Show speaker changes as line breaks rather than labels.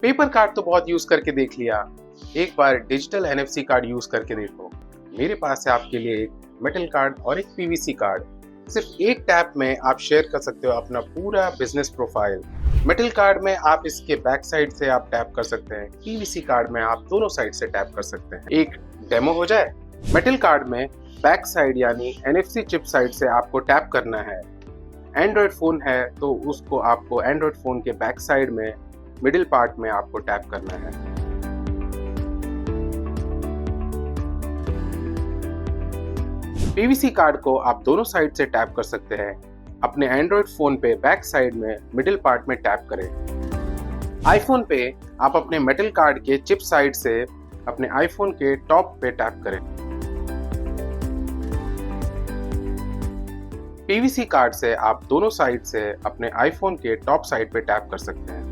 Paper card तो बहुत use करके देख लिया, एक बार डिजिटल एनएफसी कार्ड यूज करके देखो। मेरे पास है आपके लिए एक मेटल कार्ड और एक पीवीसी कार्ड। सिर्फ एक टैप में आप शेयर कर सकते हो अपना पूरा बिजनेस प्रोफाइल। मेटल कार्ड में आप इसके बैक साइड से आप टैप कर सकते हैं, पीवीसी कार्ड में आप दोनों साइड से टैप कर सकते हैं। एक डेमो हो जाए। मेटल कार्ड में बैक साइड यानी एनएफसी चिप साइड से आपको टैप करना है। एंड्रॉयड फोन है तो उसको आपको एंड्रॉयड फोन के बैक साइड में मिडिल पार्ट में आपको टैप करना है। पीवीसी कार्ड को आप दोनों साइड से टैप कर सकते हैं। अपने एंड्रॉयड फोन पे बैक साइड में मिडिल पार्ट में टैप करें। आईफोन पे आप अपने मेटल कार्ड के चिप साइड से अपने आईफोन के टॉप पे टैप करें। पीवीसी कार्ड से आप दोनों साइड से अपने आईफोन के टॉप साइड पे टैप कर सकते हैं।